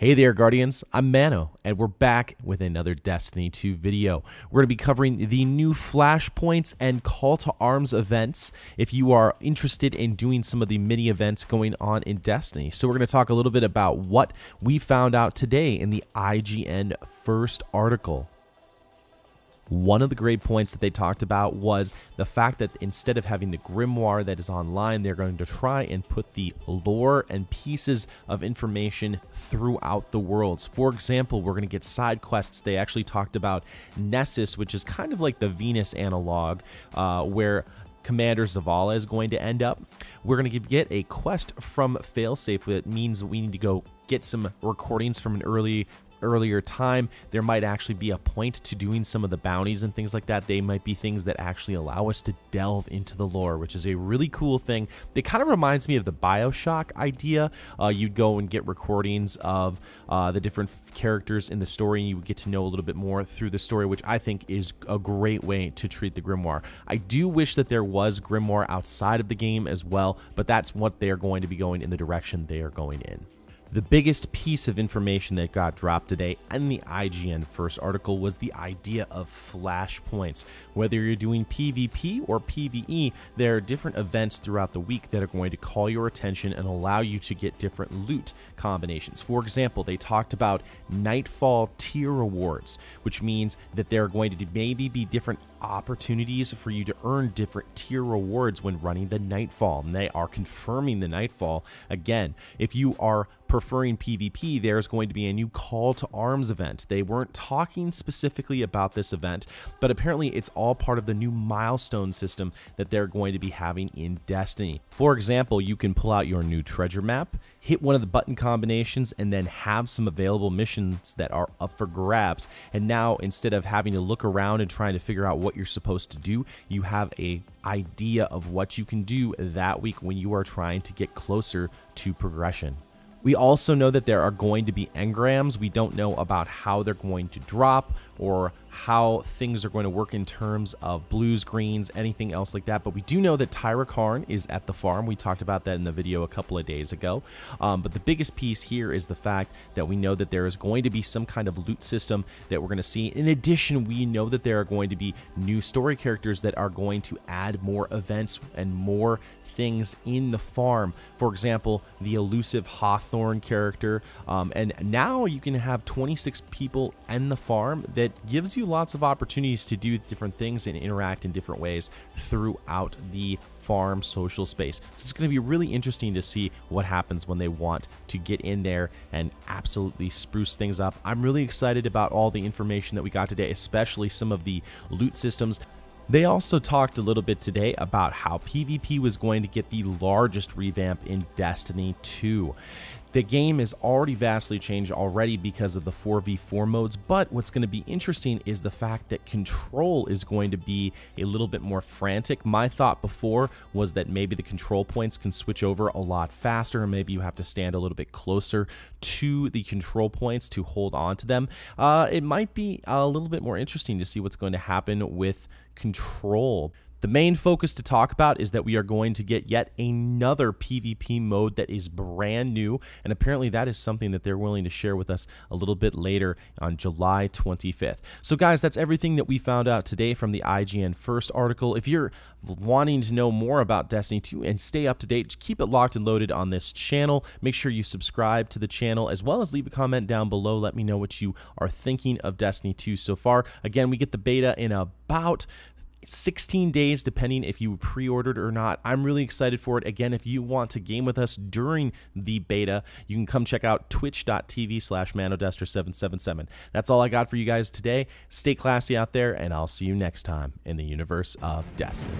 Hey there, Guardians. I'm Mano, and we're back with another Destiny 2 video. We're going to be covering the new Flashpoints and Call to Arms events if you are interested in doing some of the mini events going on in Destiny. So we're going to talk a little bit about what we found out today in the IGN first article. One of the great points that they talked about was the fact that instead of having the grimoire that is online, they're going to try and put the lore and pieces of information throughout the worlds. For example, we're going to get side quests. They actually talked about Nessus, which is kind of like the Venus analog, where Commander Zavala is going to end up. We're going to get a quest from Failsafe that means we need to go get some recordings from an earlier time. There might actually be a point to doing some of the bounties and things like that. They might be things that actually allow us to delve into the lore, which is a really cool thing. It kind of reminds me of the BioShock idea. You'd go and get recordings of the different characters in the story, and you would get to know a little bit more through the story, which I think is a great way to treat the grimoire. I do wish that there was grimoire outside of the game as well, but that's what they're going to be going in the direction they are going in. The biggest piece of information that got dropped today in the IGN first article was the idea of flashpoints. Whether you're doing PvP or PVE, there are different events throughout the week that are going to call your attention and allow you to get different loot combinations. For example, they talked about Nightfall tier rewards, which means that there are going to maybe be different opportunities for you to earn different tier rewards when running the Nightfall. And they are confirming the Nightfall. Again, if you are preferring PvP, there's going to be a new Call to Arms event. They weren't talking specifically about this event, but apparently it's all part of the new Milestone system that they're going to be having in Destiny. For example, you can pull out your new treasure map, hit one of the button combinations, and then have some available missions that are up for grabs. And now, instead of having to look around and trying to figure out what you're supposed to do, you have an idea of what you can do that week when you are trying to get closer to progression. We also know that there are going to be engrams. We don't know about how they're going to drop or how things are going to work in terms of blues, greens, anything else like that. But we do know that Tyra Karn is at the farm. We talked about that in the video a couple of days ago. But the biggest piece here is the fact that we know that there is going to be some kind of loot system that we're going to see. In addition, we know that there are going to be new story characters that are going to add more events and more things in the farm. For example, the elusive Hawthorne character, and now you can have 26 people in the farm. That gives you lots of opportunities to do different things and interact in different ways throughout the farm social space. So it's going to be really interesting to see what happens when they want to get in there and absolutely spruce things up. I'm really excited about all the information that we got today, especially some of the loot systems. They also talked a little bit today about how PvP was going to get the largest revamp in Destiny 2. The game is already vastly changed already because of the 4v4 modes, but what's going to be interesting is the fact that control is going to be a little bit more frantic. My thought before was that maybe the control points can switch over a lot faster, and maybe you have to stand a little bit closer to the control points to hold on to them. It might be a little bit more interesting to see what's going to happen with control. The main focus to talk about is that we are going to get yet another PvP mode that is brand new, and apparently that is something that they're willing to share with us a little bit later on July 25th. So guys, that's everything that we found out today from the IGN first article. If you're wanting to know more about Destiny 2 and stay up to date, keep it locked and loaded on this channel. Make sure you subscribe to the channel, as well as leave a comment down below. Let me know what you are thinking of Destiny 2 so far. Again, we get the beta in about 16 days, depending if you pre-ordered or not. I'm really excited for it. Again, if you want to game with us during the beta, you can come check out twitch.tv/manodester777. That's all I got for you guys today. Stay classy out there, and I'll see you next time in the universe of Destiny.